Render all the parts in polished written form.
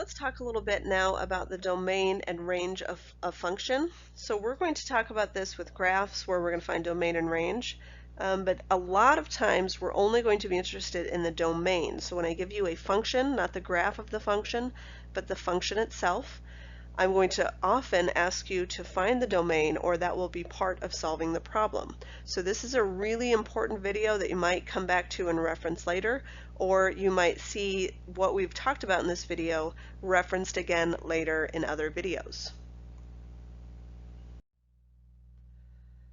let's talk a little bit now about the domain and range of a function. So we're going to talk about this with graphs where we're going to find domain and range. But a lot of times we're only going to be interested in the domain. So when I give you a function, not the graph of the function, but the function itself, I'm going to often ask you to find the domain, or that will be part of solving the problem. So this is a really important video that you might come back to and reference later, or you might see what we've talked about in this video referenced again later in other videos.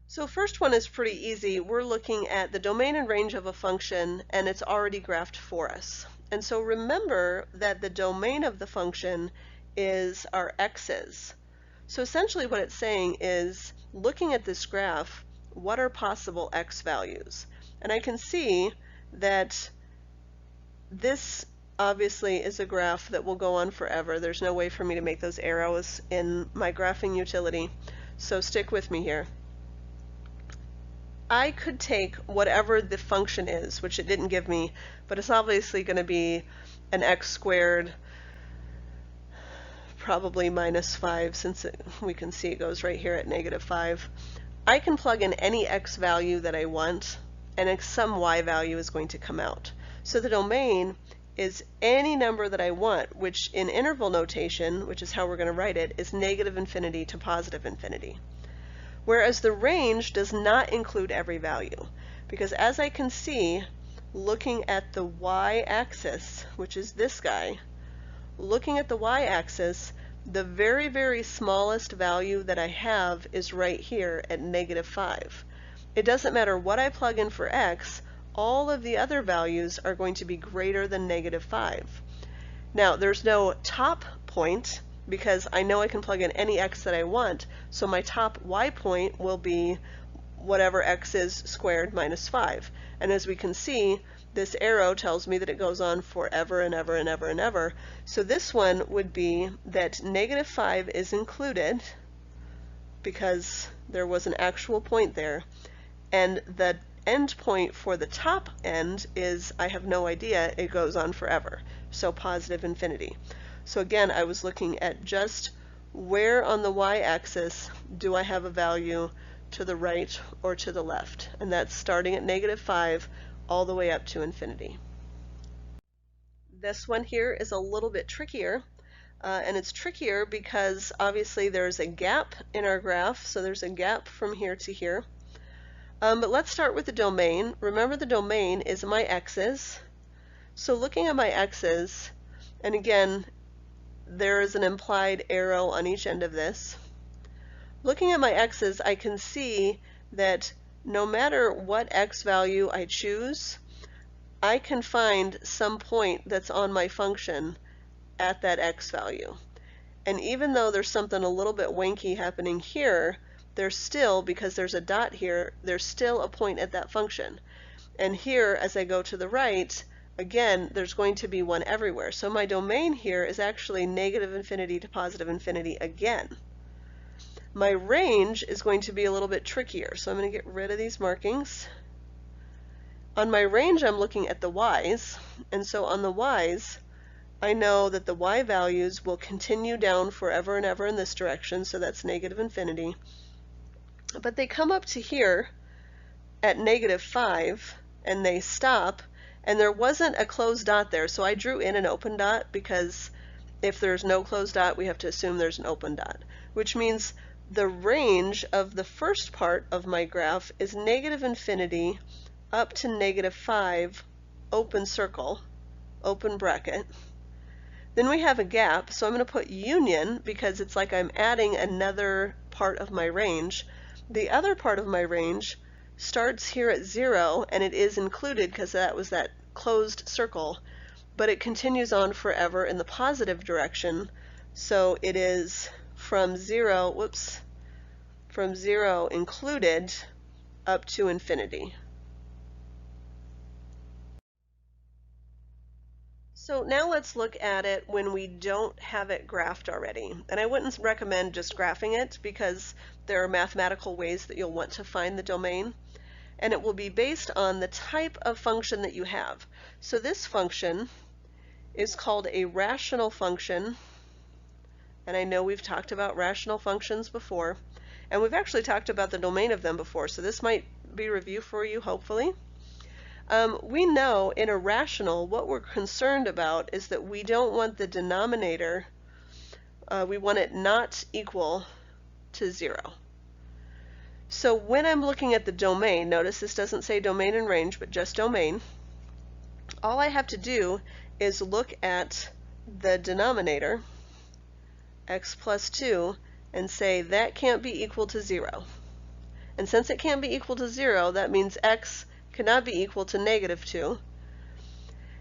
So first one is pretty easy. We're looking at the domain and range of a function, and it's already graphed for us. And so remember that the domain of the function is our x's. So essentially what it's saying is, looking at this graph, what are possible x values? And I can see that this obviously is a graph that will go on forever. There's no way for me to make those arrows in my graphing utility, so stick with me here. I could take whatever the function is, which it didn't give me, but it's obviously going to be an x squared, probably minus 5, since we can see it goes right here at -5. I can plug in any x value that I want, and some y value is going to come out. So the domain is any number that I want, which in interval notation, which is how we're going to write it, is -infinity to +infinity. Whereas the range does not include every value, because as I can see, looking at the y-axis, which is this guy, looking at the y-axis, the very, very smallest value that I have is right here at -5. It doesn't matter what I plug in for x, all of the other values are going to be greater than -5. Now, there's no top point, because I know I can plug in any x that I want, so my top y point will be whatever x is squared minus 5. And as we can see, this arrow tells me that it goes on forever and ever and ever and ever. So this one would be that -5 is included because there was an actual point there, and the end point for the top end is, I have no idea, it goes on forever, so +infinity. So again, I was looking at just where on the y-axis do I have a value to the right or to the left, and that's starting at -5 all the way up to infinity. This one here is a little bit trickier, and it's trickier because obviously there's a gap in our graph, so there's a gap from here to here. But let's start with the domain. Remember, the domain is my x's. So looking at my x's, and again, there is an implied arrow on each end of this. Looking at my x's, I can see that no matter what x value I choose, I can find some point that's on my function at that x value. And even though there's something a little bit wanky happening here, there's still, because there's a dot here, there's still a point at that function. And here, as I go to the right, again, there's going to be one everywhere. So my domain here is actually -infinity to +infinity again. My range is going to be a little bit trickier, so I'm going to get rid of these markings. On my range, I'm looking at the y's, and so on the y's, I know that the y values will continue down forever and ever in this direction, so that's -infinity. But they come up to here at -5, and they stop, and there wasn't a closed dot there, so I drew in an open dot, because if there's no closed dot, we have to assume there's an open dot, which means the range of the first part of my graph is -infinity up to -5, open circle, open bracket. Then we have a gap, so I'm going to put union because it's like I'm adding another part of my range. The other part of my range starts here at 0, and it is included because that was that closed circle, but it continues on forever in the positive direction, so it is from 0, from 0 included up to infinity. So now let's look at it when we don't have it graphed already. And I wouldn't recommend just graphing it because there are mathematical ways that you'll want to find the domain. And it will be based on the type of function that you have. So this function is called a rational function. And I know we've talked about rational functions before, and we've actually talked about the domain of them before, so this might be review for you, hopefully. We know in a rational what we're concerned about is that we don't want the denominator, we want it not equal to 0. So when I'm looking at the domain, notice this doesn't say domain and range, but just domain, all I have to do is look at the denominator, x plus 2, and say that can't be equal to 0. And since it can't be equal to 0, that means x cannot be equal to negative 2.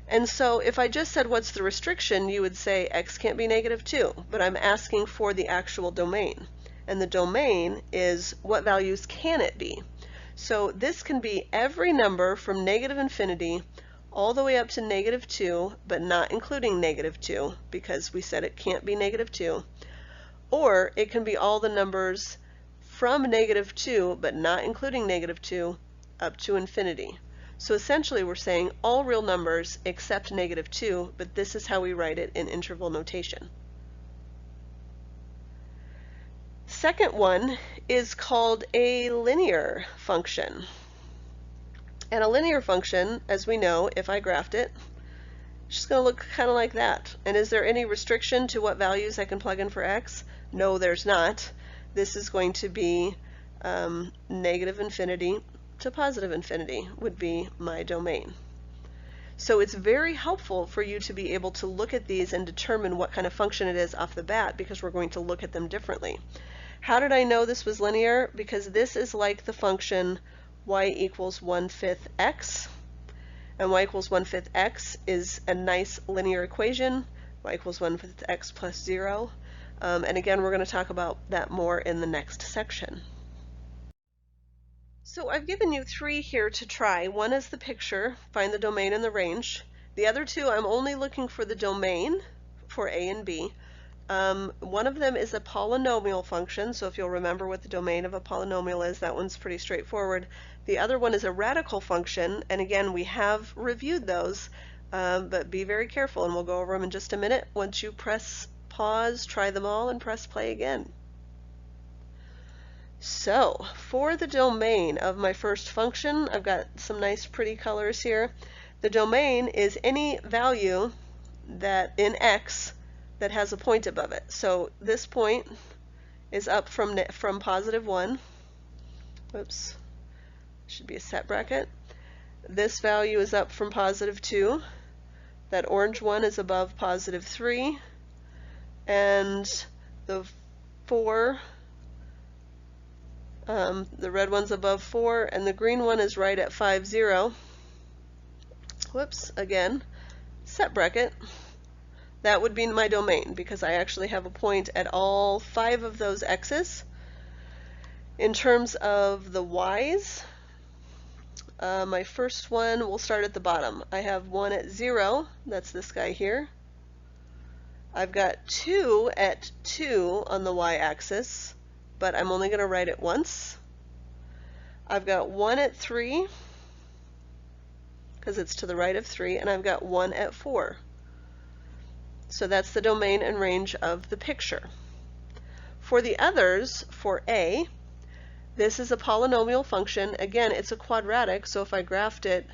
And so if I just said what's the restriction, you would say x can't be negative 2, but I'm asking for the actual domain. And the domain is what values can it be. So this can be every number from negative infinity all the way up to negative 2, but not including negative 2, because we said it can't be negative 2. Or it can be all the numbers from negative 2, but not including negative 2, up to infinity. So essentially we're saying all real numbers except negative 2, but this is how we write it in interval notation. Second one is called a linear function. And a linear function, as we know, if I graphed it, it's just going to look kind of like that. And is there any restriction to what values I can plug in for x? No, there's not. This is going to be negative infinity to positive infinity would be my domain. So it's very helpful for you to be able to look at these and determine what kind of function it is off the bat, because we're going to look at them differently. How did I know this was linear? Because this is like the function y equals 1/5 x, and y equals 1/5 x is a nice linear equation. Y equals 1/5 x plus 0. And again, we're going to talk about that more in the next section. So I've given you 3 here to try. One is the picture, find the domain and the range. The other 2, I'm only looking for the domain for a and b. One of them is a polynomial function, so if you'll remember what the domain of a polynomial is, that one's pretty straightforward. The other one is a radical function, and again, we have reviewed those, but be very careful, and we'll go over them in just a minute. Once you press pause, try them all, and press play again. So, for the domain of my first function, I've got some nice pretty colors here. The domain is any value that in x that has a point above it. So this point is up from positive 1. Whoops, should be a set bracket. This value is up from positive 2. That orange one is above positive 3. And the 4, the red one's above 4, and the green one is right at 5, 0. Whoops, again, set bracket. That would be my domain, because I actually have a point at all 5 of those x's. In terms of the y's, my first one will start at the bottom. I have 1 at 0, that's this guy here. I've got 2 at 2 on the y-axis, but I'm only going to write it once. I've got 1 at 3, because it's to the right of 3, and I've got 1 at 4. So that's the domain and range of the picture. For the others, for a, this is a polynomial function. Again, it's a quadratic, so if I graphed it,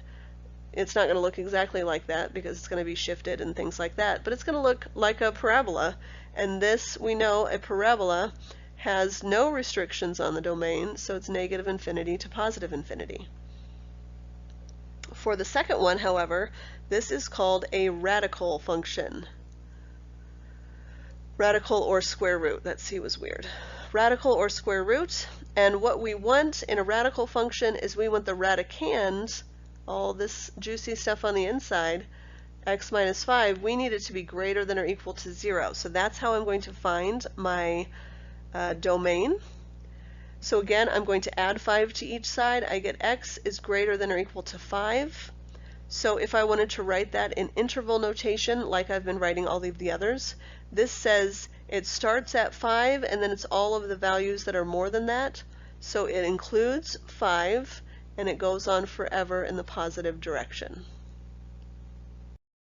it's not going to look exactly like that because it's going to be shifted and things like that, but it's going to look like a parabola. And this, we know a parabola has no restrictions on the domain, so it's negative infinity to positive infinity. For the second one, however, this is called a radical function. Radical or square root, that C was weird. Radical or square root, and what we want in a radical function is we want the radicand, all this juicy stuff on the inside, x minus 5, we need it to be greater than or equal to 0. So that's how I'm going to find my domain. So again, I'm going to add 5 to each side. I get x is greater than or equal to 5. So if I wanted to write that in interval notation, like I've been writing all of the others, this says it starts at 5 and then it's all of the values that are more than that. So it includes 5 and it goes on forever in the positive direction.